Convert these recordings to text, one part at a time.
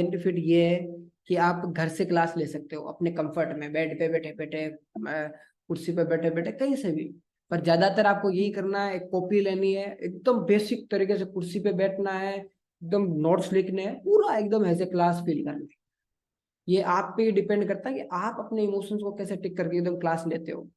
Benefit ये है कि आप घर से क्लास ले सकते हो अपने कंफर्ट में, बेड पे बैठे बैठे, कुर्सी पे बैठे बैठे, कहीं से भी। पर ज्यादातर आपको यही करना है, एक कॉपी लेनी है, एकदम बेसिक तरीके से कुर्सी पे बैठना है, एकदम नोट्स लिखने हैं, पूरा एकदम ऐसे क्लास फील करना है। ये आप पे डिपेंड करता है कि आप अपने इमोशंस को कैसे टिक करके एकदम क्लास लेते हो।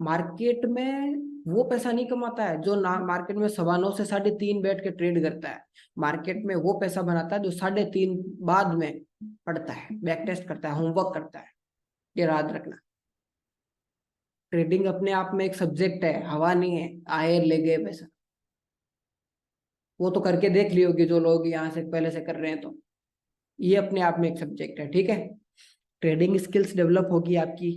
मार्केट में वो पैसा नहीं कमाता है जो ना मार्केट में 9:15 से 3:30 बैठ के ट्रेड करता है। मार्केट में वो पैसा बनाता है जो 3:30 बाद में पढ़ता है, बैक टेस्ट करता है, होमवर्क करता है। ये याद रखना। ट्रेडिंग अपने आप में एक सब्जेक्ट है, हवा नहीं है आए ले गए पैसा। वो तो करके देख लियो कि जो लोग यहाँ से पहले से कर रहे हैं, तो ये अपने आप में एक सब्जेक्ट है, ठीक है। ट्रेडिंग स्किल्स डेवलप होगी आपकी।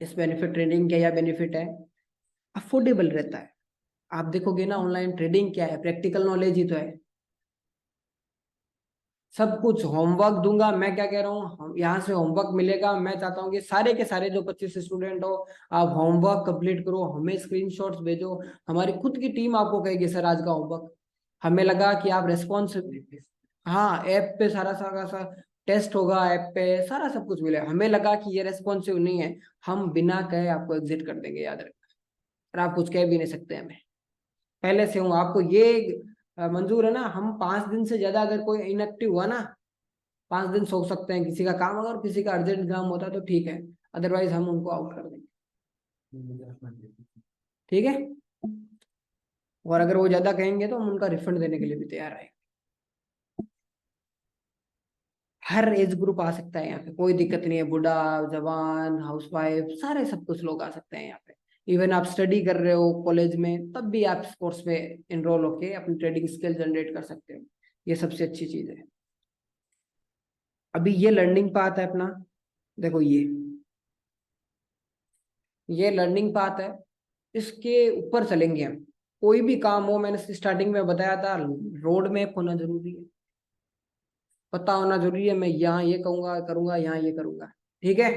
इस बेनिफिट, ट्रेडिंग का यह बेनिफिट है, अफोर्डेबल रहता है। आप देखोगे ना ऑनलाइन ट्रेडिंग क्या है, प्रैक्टिकल नॉलेज ही तो है। सब कुछ होमवर्क दूंगा, मैं क्या कह रहा हूँ, यहाँ से होमवर्क मिलेगा। मैं चाहता हूँ कि सारे के सारे जो 25 स्टूडेंट हो, आप होमवर्क कंप्लीट करो, हमें स्क्रीनशॉट्स भेजो। हमारी खुद की टीम आपको कहेगी सर आज का होमवर्क। हमें लगा कि आप रेस्पॉन्स, हाँ ऐप पे सारा सारा सा टेस्ट होगा, ऐप पे सारा सब कुछ मिलेगा। हमें लगा कि ये रेस्पॉन्सिव नहीं है, हम बिना कहे आपको एग्जिट कर देंगे, याद रखना। और आप कुछ कह भी नहीं सकते हमें, पहले से हूँ आपको ये मंजूर है ना। हम 5 दिन से ज्यादा अगर कोई इनएक्टिव हुआ ना, 5 दिन सो सकते हैं, किसी का काम अगर किसी का अर्जेंट काम होता है तो ठीक है, अदरवाइज हम उनको आउट कर देंगे, ठीक है। और अगर वो ज्यादा कहेंगे तो हम उनका रिफंड देने के लिए भी तैयार है। हर एज ग्रुप आ सकता है यहाँ पे, कोई दिक्कत नहीं है, बूढ़ा, जवान, हाउसवाइफ, सारे सब कुछ लोग आ सकते हैं यहाँ पे। इवन आप स्टडी कर रहे हो कॉलेज में, तब भी आप इस कोर्स में इनरोल होके अपनी ट्रेडिंग स्किल जनरेट कर सकते हो। ये सबसे अच्छी चीज है। अभी ये लर्निंग पाथ है अपना, देखो ये लर्निंग पाथ है, इसके ऊपर चलेंगे हम। कोई भी काम हो, मैंने स्टार्टिंग में बताया था, रोड मैप होना जरूरी है, पता होना जरूरी है, मैं यहाँ ये कहूंगा करूंगा, यहाँ ये करूंगा, ठीक है।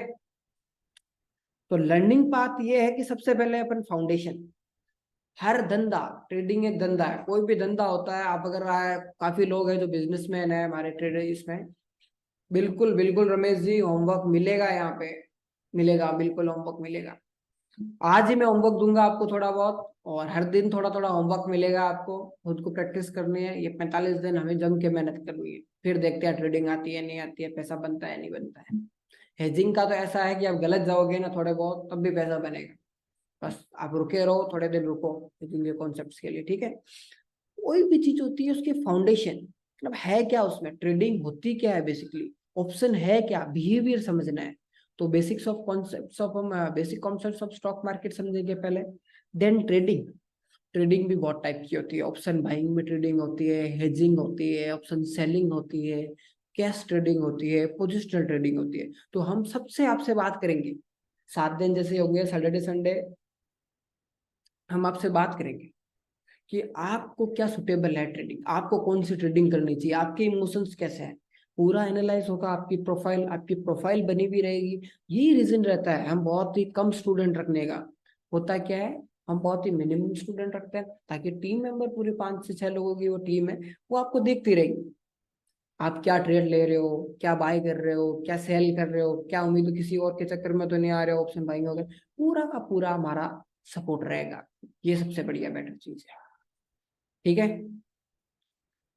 तो लर्निंग पाथ ये है कि सबसे पहले अपन फाउंडेशन। हर धंधा, ट्रेडिंग एक धंधा है, कोई भी धंधा होता है। आप अगर काफी लोग हैं जो बिजनेसमैन है हमारे ट्रेडर इसमें, बिल्कुल बिल्कुल रमेश जी, होमवर्क मिलेगा यहाँ पे, मिलेगा, बिल्कुल होमवर्क मिलेगा। आज ही मैं होमवर्क दूंगा आपको थोड़ा बहुत, और हर दिन थोड़ा थोड़ा होमवर्क मिलेगा आपको। खुद को प्रैक्टिस करनी है, ये 45 दिन हमें जम के मेहनत करनी है, फिर देखते हैं ट्रेडिंग आती है नहीं आती है, पैसा बनता है नहीं बनता है। हेजिंग का तो ऐसा है कि आप गलत जाओगे ना थोड़े बहुत, तब भी पैसा बनेगा। बस आप रुके रहो, थोड़े दिन रुको हेजिंग के कॉन्सेप्ट के लिए, ठीक है। कोई भी चीज होती है उसकी फाउंडेशन, मतलब है क्या, उसमें ट्रेडिंग होती क्या है बेसिकली, ऑप्शन है क्या, बिहेवियर समझना है। तो बेसिक्स ऑफ कॉन्सेप्ट्स ऑफ, हम basic concepts of stock market समझेंगे पहले, देन ट्रेडिंग। ट्रेडिंग भी बहुत टाइप की होती है, ऑप्शन बाइंग में ट्रेडिंग होती है, हेजिंग होती है, ऑप्शन सेलिंग होती है, कैश ट्रेडिंग होती है, पोजिशनल ट्रेडिंग होती है। तो हम सबसे आपसे बात करेंगे, 7 दिन जैसे होंगे सैटरडे संडे, हम आपसे बात करेंगे कि आपको क्या सुटेबल है ट्रेडिंग, आपको कौन सी ट्रेडिंग करनी चाहिए, आपके इमोशंस कैसे हैं, पूरा एनालाइज होगा। आपकी प्रोफाइल बनी भी रहेगी। यही रीजन रहता है हम बहुत ही कम स्टूडेंट रखने का। होता क्या है, हम बहुत ही मिनिमम स्टूडेंट रखते हैं, ताकि टीम मेंबर पूरे 5 से 6 लोगों की वो टीम है, वो आपको देखती रहेगी। आप क्या ट्रेड ले रहे हो, क्या बाय कर रहे हो, क्या सेल कर रहे हो, क्या उम्मीद है किसी और के चक्कर में तो नहीं आ रहे हो ऑप्शन बाइंग वगैरह, पूरा का पूरा हमारा सपोर्ट रहेगा। ये सबसे बढ़िया बेटर चीज है, ठीक है।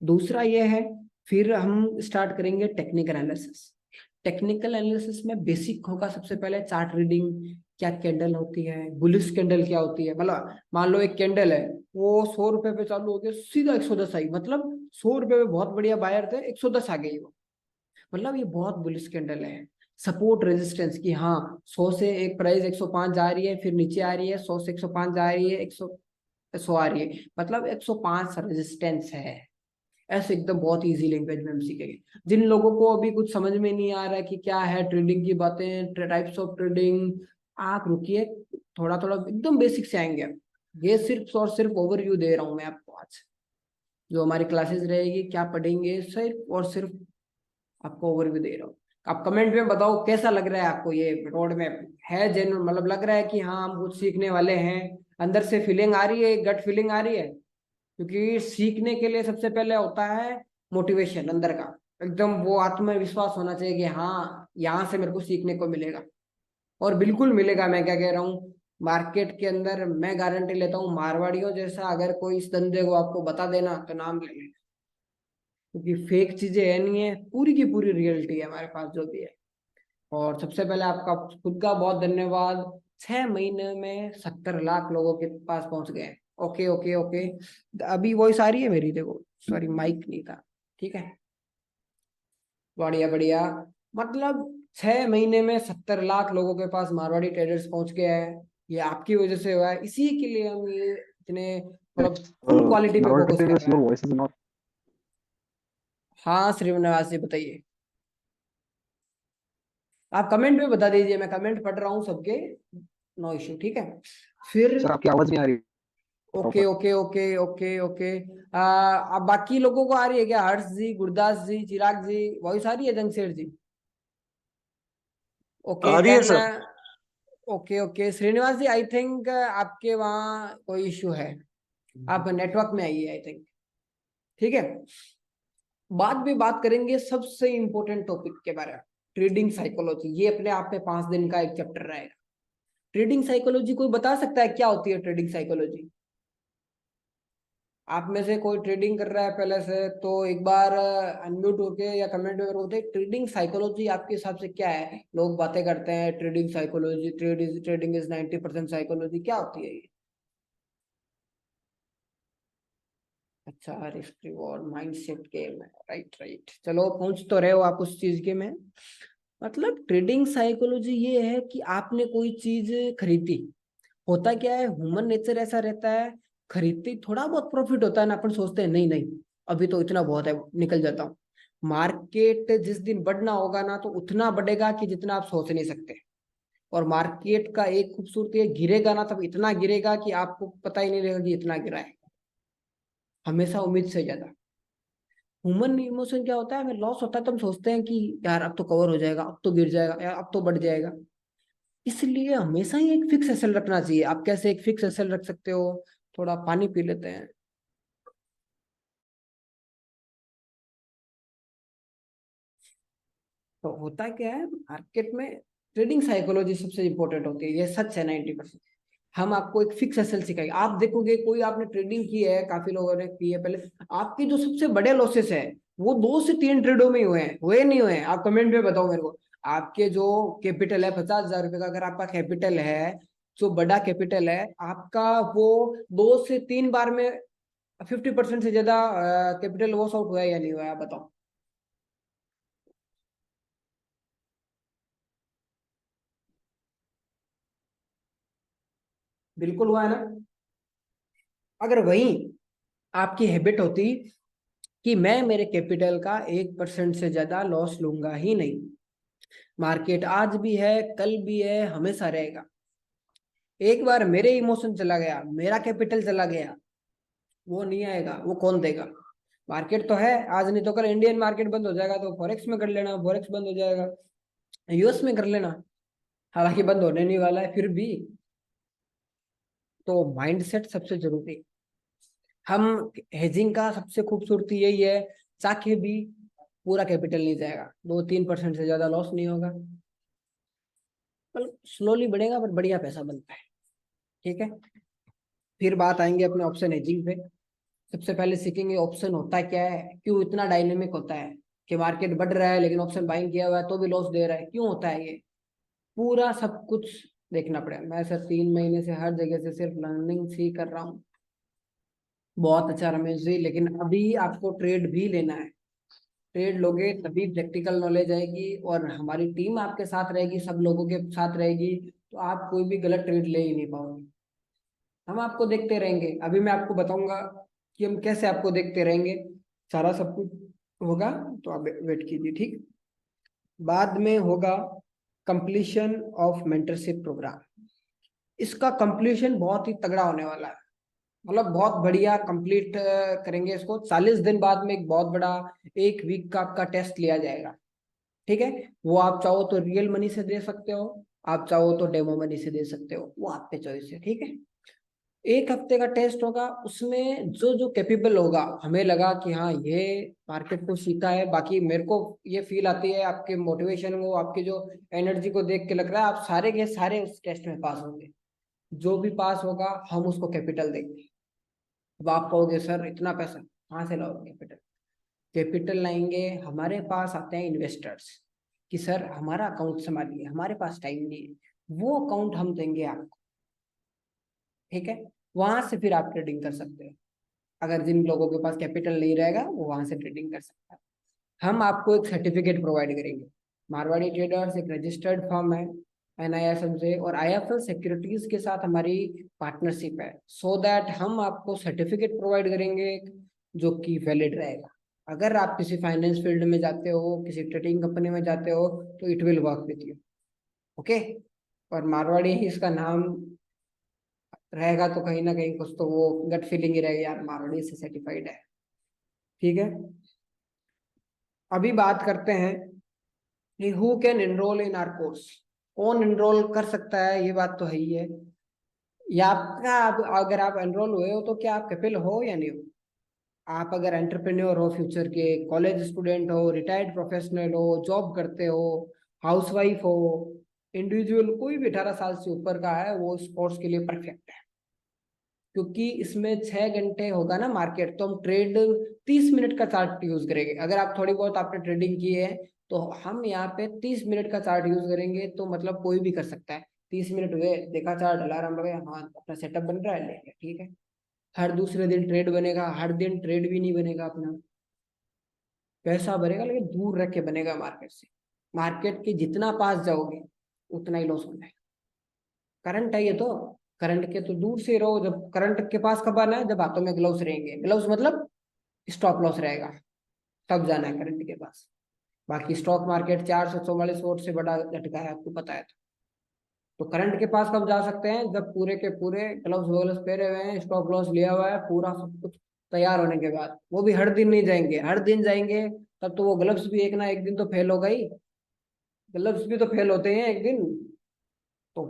दूसरा ये है, फिर हम स्टार्ट करेंगे टेक्निकल एनालिसिस। टेक्निकल एनालिसिस में बेसिक होगा सबसे पहले चार्ट रीडिंग, क्या कैंडल होती है, बुलिश कैंडल क्या होती है। मतलब मान लो एक कैंडल है, वो 100 रुपए पे चालू हो गया, सीधा 110 आई, मतलब 100 रुपए पे बहुत बढ़िया बायर थे, 110 आ गई वो, मतलब ये बहुत बुलिश कैंडल है। सपोर्ट रेजिस्टेंस की, हाँ 100 से एक प्राइस 105 जा रही है, फिर नीचे आ रही है, 100 से 105 जा रही है, 100 आ रही है, मतलब 105 रेजिस्टेंस है। ऐसे एकदम बहुत इजी लैंग्वेज में हम सीखेंगे। जिन लोगों को अभी कुछ समझ में नहीं आ रहा है कि क्या है ट्रेडिंग की बातें, टाइप्स ऑफ ट्रेडिंग, आप रुकिए, थोड़ा थोड़ा एकदम बेसिक से आएंगे हम। ये सिर्फ और सिर्फ ओवरव्यू दे रहा हूँ मैं आपको आज, जो हमारी क्लासेस रहेगी क्या पढ़ेंगे, सिर्फ और सिर्फ आपको ओवरव्यू दे रहा हूँ। आप कमेंट में बताओ कैसा लग रहा है आपको, ये रोड मैप है जेन्युइन, मतलब लग रहा है कि हाँ हम कुछ सीखने वाले हैं, अंदर से फीलिंग आ रही है, गट फीलिंग आ रही है। क्योंकि सीखने के लिए सबसे पहले होता है मोटिवेशन अंदर का, एकदम वो आत्मविश्वास होना चाहिए कि हाँ यहाँ से मेरे को सीखने को मिलेगा। और बिल्कुल मिलेगा, मैं क्या कह रहा हूँ, मार्केट के अंदर मैं गारंटी लेता हूँ मारवाड़ियों जैसा अगर कोई इस धंधे को आपको बता देना तो नाम ले लेना, क्योंकि फेक चीजें है नहीं है, पूरी की पूरी रियलिटी है हमारे पास जो भी है। और सबसे पहले आपका खुद का बहुत धन्यवाद, 6 महीने में 70 लाख लोगों के पास पहुंच गए। ओके ओके ओके, अभी वॉइस आ रही है मेरी, देखो सॉरी माइक नहीं था, ठीक है, बढ़िया बढ़िया। मतलब 6 महीने में 70 लाख लोगों के पास मारवाड़ी ट्रेडर्स पहुंच गया है, ये आपकी वजह से हुआ है, इसी के लिए हम ये इतने मतलब फुल क्वालिटी पे Narrow फोकस कर traders, रहे your हैं। voice is not. हाँ श्रीनिवास जी बताइए, आप कमेंट में बता दीजिए, मैं कमेंट पढ़ रहा हूँ सबके, नो इश्यू, ठीक है। फिर सर आपकी आवाज नहीं आ रही okay proper. Okay okay okay okay, अब बाकी लोगों को आ रही है क्या, हर्ष जी, गुरदास जी, चिराग जी, वॉइस आ रही है, जंगशेर जी? ओके आ रही है then, sir. Okay okay Srinivas ji, I think आपके वहाँ कोई इश्यू है, आप नेटवर्क में आइए आई थिंक, ठीक है। बाद में बात करेंगे सबसे इंपॉर्टेंट टॉपिक के बारे में, ट्रेडिंग साइकोलॉजी, ये अपने आप में 5 दिन का एक चैप्टर रहेगा। ट्रेडिंग साइकोलॉजी कोई बता सकता है क्या होती है ट्रेडिंग साइकोलॉजी? आप में से कोई ट्रेडिंग कर रहा है पहले से तो एक बार अनम्यूट होके या कमेंट में बोलते हैं ट्रेडिंग साइकोलॉजी आपके हिसाब से क्या है। लोग बातें करते हैं trading psychology, trading is 90% psychology, क्या होती है ये? अच्छा, रिस्क रिवॉर्ड माइंडसेट गेम है, राइट राइट, चलो पहुंच तो रहे हो आप उस चीज के में। मतलब ट्रेडिंग साइकोलॉजी ये है कि आपने कोई चीज खरीदी, होता क्या है, ह्यूमन नेचर ऐसा रहता है, खरीदते ही थोड़ा बहुत प्रॉफिट होता है ना, अपन सोचते हैं नहीं नहीं अभी तो इतना बहुत है, निकल जाता हूँ। मार्केट जिस दिन बढ़ना होगा ना तो उतना बढ़ेगा कि जितना आप सोच नहीं सकते। और मार्केट का एक खूबसूरती है, गिरेगा ना तब इतना गिरेगा कि आपको पता ही नहीं रहेगा कि इतना गिरा है, हमेशा उम्मीद से ज्यादा। ह्यूमन इमोशन क्या होता है, हमें लॉस होता है तो हम सोचते हैं कि यार अब तो कवर हो जाएगा, अब तो गिर जाएगा, यार अब तो बढ़ जाएगा। इसलिए हमेशा ही एक फिक्स एसएल रखना चाहिए। आप कैसे एक फिक्स एसएल रख सकते हो, थोड़ा पानी पी लेते हैं। तो होता क्या है मार्केट में, ट्रेडिंग साइकोलॉजी सबसे इंपॉर्टेंट होती है, ये सच है 90%। हम आपको एक फिक्स एसएल सिखाएंगे, आप देखोगे कोई आपने ट्रेडिंग की है, काफी लोगों ने की है पहले, आपके जो सबसे बड़े लॉसेस है वो 2 से 3 ट्रेडों में ही हुए हैं, हुए नहीं हुए हैं, आप कमेंट में बताओ मेरे को। आपके जो कैपिटल है 50,000 रुपए का, अगर आपका कैपिटल है, जो बड़ा कैपिटल है आपका, वो 2 से 3 बार में 50% से ज्यादा कैपिटल लॉस आउट हुआ है या नहीं हुआ है, आप बताओ। बिल्कुल हुआ है ना। अगर वही आपकी हैबिट होती कि मैं मेरे कैपिटल का 1% से ज्यादा लॉस लूंगा ही नहीं, मार्केट आज भी है कल भी है हमेशा रहेगा, एक बार मेरे इमोशन चला गया, मेरा कैपिटल चला गया, वो नहीं आएगा, वो कौन देगा? मार्केट तो है, आज नहीं तो कल इंडियन मार्केट बंद हो जाएगा तो फॉरेक्स में कर लेना, फॉरेक्स बंद हो जाएगा यूएस में कर लेना, हालांकि बंद होने नहीं वाला है फिर भी। तो माइंडसेट सबसे जरूरी है। हम हेजिंग का सबसे खूबसूरती यही है, चाहे भी पूरा कैपिटल नहीं जाएगा, 2-3% से ज्यादा लॉस नहीं होगा, मतलब स्लोली बढ़ेगा पर बढ़िया पैसा बनता है, ठीक है। फिर बात आएंगे अपने ऑप्शन हेजिंग पे। सबसे पहले सीखेंगे ऑप्शन होता क्या है, क्यों इतना डायनेमिक होता है, कि मार्केट बढ़ रहा है लेकिन ऑप्शन बाइंग किया हुआ है तो भी लॉस दे रहा है, क्यों होता है ये, पूरा सब कुछ देखना पड़ेगा। मैं सर 3 महीने से हर जगह से सिर्फ लर्निंग ही कर रहा हूँ, बहुत अच्छा रमेश जी, लेकिन अभी आपको ट्रेड भी लेना है, ट्रेड लोगे तभी प्रैक्टिकल नॉलेज आएगी, और हमारी टीम आपके साथ रहेगी, सब लोगों के साथ रहेगी, तो आप कोई भी गलत ट्रेड ले ही नहीं पाओगे। हम आपको देखते रहेंगे, अभी मैं आपको बताऊंगा कि हम कैसे आपको देखते रहेंगे, सारा सब कुछ होगा, तो आप वेट कीजिए, ठीक। बाद में होगा कंप्लीशन ऑफ मेंटरशिप प्रोग्राम, इसका कंप्लीशन बहुत ही तगड़ा होने वाला है, मतलब बहुत बढ़िया कंप्लीट करेंगे इसको। 40 दिन बाद में एक बहुत बड़ा 1 वीक का आपका टेस्ट लिया जाएगा, ठीक है। वो आप चाहो तो रियल मनी से दे सकते हो, आप चाहो तो डेमो मनी से दे सकते हो, वो आप पे चॉइस है, ठीक है। एक हफ्ते का टेस्ट होगा, उसमें जो जो कैपेबल होगा, हमें लगा कि हाँ ये मार्केट को सीखा है, बाकी मेरे को ये फील आती है आपके मोटिवेशन को, आपकी जो एनर्जी को देख के लग रहा है आप सारे के सारे उस टेस्ट में पास होंगे। जो भी पास होगा हम उसको कैपिटल देंगे। अब आप कहोगे सर इतना पैसा कहाँ से लाओगे कैपिटल? कैपिटल लाएंगे, हमारे पास आते हैं इन्वेस्टर्स कि सर हमारा अकाउंट संभालिए, हमारे पास टाइम नहीं है, वो अकाउंट हम देंगे आपको। ठीक है, वहां से फिर आप ट्रेडिंग कर सकते हैं। अगर जिन लोगों के पास कैपिटल नहीं रहेगा वो वहां से ट्रेडिंग कर सकता है। हम आपको एक सर्टिफिकेट प्रोवाइड करेंगे। मारवाड़ी ट्रेडर्स एक रजिस्टर्ड फर्म है NISM से, और IIFL सिक्योरिटीज के साथ हमारी पार्टनरशिप है, सो दैट हम आपको सर्टिफिकेट प्रोवाइड करेंगे जो कि वैलिड रहेगा। अगर आप किसी फाइनेंस फील्ड में जाते हो, किसी ट्रेडिंग कंपनी में जाते हो, तो it will work with you. Okay. और मारवाड़ी ही इसका नाम रहेगा, तो कहीं ना कहीं कुछ तो वो गट फीलिंग ही रहेगी, यार मारवाड़ी से सर्टिफाइड है। ठीक है, अभी बात करते हैं कि who can enrol in are course. कौन एनरोल कर सकता है, ये बात तो है ही है। या आपका अगर आप एनरोल हुए हो तो क्या आप कैपेबल हो या नहीं हो? आप अगर एंटरप्रेन्योर हो, फ्यूचर के कॉलेज स्टूडेंट हो, रिटायर्ड प्रोफेशनल हो, जॉब करते हो, हाउसवाइफ हो, इंडिविजुअल, कोई भी 18 साल से ऊपर का है, वो इस कोर्स के लिए परफेक्ट है। क्योंकि इसमें 6 घंटे होगा ना मार्केट, तो हम ट्रेड 30 मिनट का चार्ट यूज करेंगे। अगर आप थोड़ी बहुत आपने ट्रेडिंग की है, तो हम यहाँ पे 30 मिनट का चार्ट यूज करेंगे, तो मतलब कोई भी कर सकता है। 30 मिनट हुए, देखा चार्ट, अलार्म लगे, हाँ अपना सेटअप बन रहा है, लेंगे, ठीक है। हर दूसरे दिन ट्रेड बनेगा, हर दिन ट्रेड भी नहीं बनेगा अपना। पैसा बनेगा लेकिन दूर रख के बनेगा मार्केट से। मार्केट के जितना पास जाओगे उतना ही लॉस होना है। करंट है ये तो, करंट के तो दूर से रहो। जब करंट के पास कब आना है, जब हाथों में ग्लव्स रहेंगे, ग्लव्स मतलब स्टॉप लॉस रहेगा, तब जाना है करंट के पास। बाकी स्टॉक मार्केट 444 वोट से बड़ा झटका है, आपको पता है। तो करंट के पास कब जा सकते हैं, जब पूरे के पूरे ग्लव्स वगल्स पहने हुए हैं, स्टॉप लॉस लिया हुआ है, पूरा सब कुछ तैयार होने के बाद। वो भी हर दिन नहीं जाएंगे, हर दिन जाएंगे तब तो वो ग्लव्स भी एक ना एक दिन तो फेल होगा ही। ग्लव्स भी तो फेल होते हैं एक दिन। तो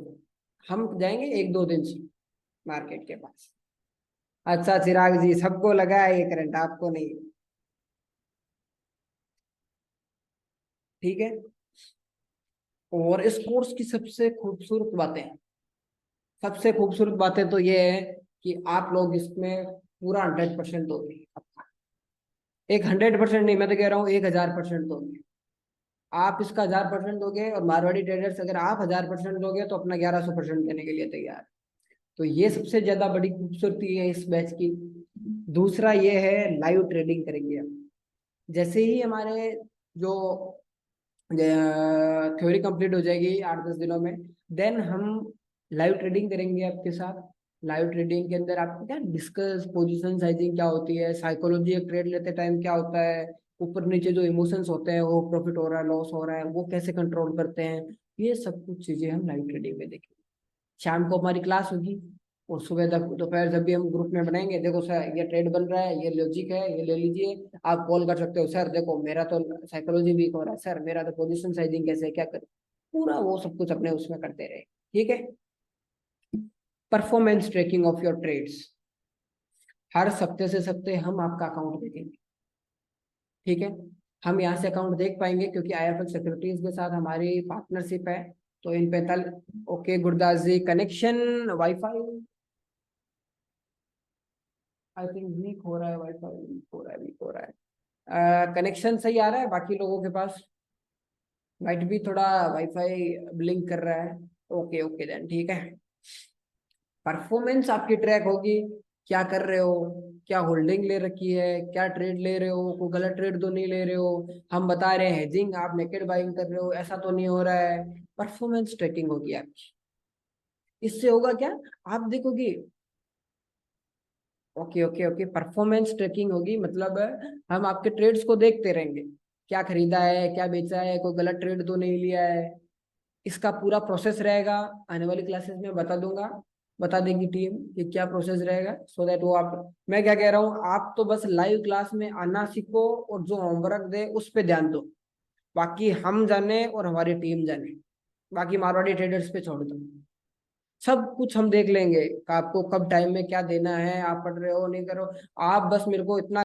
हम जाएंगे 1-2 दिन से मार्केट के पास। अच्छा चिराग जी, सबको लगा है ये करंट, आपको नहीं। ठीक है। और इस कोर्स की सबसे खूबसूरत बातें तो ये है कि आप लोग इसमें पूरा 100% दोगे अपना। एक 100% नहीं, मैं तो कह रहा हूँ 1000% दोगे। आप इसका 1000% दोगे, और मारवाड़ी ट्रेडर्स अगर आप 1000% दोगे तो अपना 1100% देने के लिए तैयार। तो ये सबसे ज्यादा बड़ी खूबसूरती है इस बैच की। दूसरा ये है, लाइव ट्रेडिंग करेंगे हम। जैसे ही हमारे जो थ्योरी कंप्लीट हो जाएगी 8-10 दिनों में, देन हम लाइव ट्रेडिंग करेंगे आपके साथ। लाइव ट्रेडिंग के अंदर आपको क्या डिस्कस, पोजीशन साइजिंग क्या होती है, साइकोलॉजी ऑफ ट्रेड लेते टाइम क्या होता है, ऊपर नीचे जो इमोशंस होते हैं, वो प्रॉफिट हो रहा है लॉस हो रहा है वो कैसे कंट्रोल करते हैं, ये सब कुछ चीजें हम लाइव ट्रेडिंग में देखेंगे। शाम को हमारी क्लास होगी, और सुबह तक दोपहर जब भी हम ग्रुप में बनाएंगे, देखो सर ये ट्रेड बन रहा है, ये लॉजिक है, ये ले लीजिए। आप कॉल कर सकते हो, सर देखो मेरा तो साइकोलॉजी वीक हो रहा है, सर मेरा तो पोजीशन साइजिंग कैसे है, क्या करें। पूरा वो सब कुछ अपने उसमें करते रहे। ठीक है। Performance tracking of your trades, हर सप्ते से सप्ते हम आपका अकाउंट देखेंगे। ठीक है। हम यहाँ से अकाउंट देख पाएंगे क्योंकि IIFL सिक्योरिटीज के साथ हमारी पार्टनरशिप है। तो इन पे तल okay Gurdas ji, connection wifi I think weak हो रहा है, वाईफाई वीक हो रहा है, वीक हो रहा है। कनेक्शन सही आ रहा है बाकी लोगों के पास? वाइट भी थोड़ा वाईफाई ब्लिंक कर रहा है। ओके ओके देन ठीक है। परफॉर्मेंस आपकी ट्रैक होगी, क्या कर रहे हो, क्या होल्डिंग ले रखी है, क्या ट्रेड ले रहे हो, कोई गलत ट्रेड तो नहीं ले रहे हो, हम बता रहे हैं हेजिंग, आप नेकेड बाइंग कर रहे हो, ऐसा तो नहीं हो रहा है। परफॉर्मेंस ट्रैकिंग होगी आपकी। इससे होगा क्या, आप देखोगे। Okay okay okay, performance tracking होगी, मतलब हम आपके ट्रेड्स को देखते रहेंगे, क्या खरीदा है, क्या बेचा है, कोई गलत ट्रेड तो नहीं लिया है। इसका पूरा प्रोसेस रहेगा, आने वाली क्लासेस में बता दूंगा, बता देगी टीम कि क्या प्रोसेस रहेगा, सो दैट वो आप, मैं क्या कह रहा हूँ, आप तो बस लाइव क्लास में आना सीखो, और जो होमवर्क दे उस पर ध्यान दो। बाकी हम जाने और हमारी टीम जाने, बाकी मारवाड़ी ट्रेडर्स पे छोड़ दो। सब कुछ हम देख लेंगे कि आपको कब टाइम में क्या देना है, आप पढ़ रहे हो नहीं करो। आप बस मेरे को इतना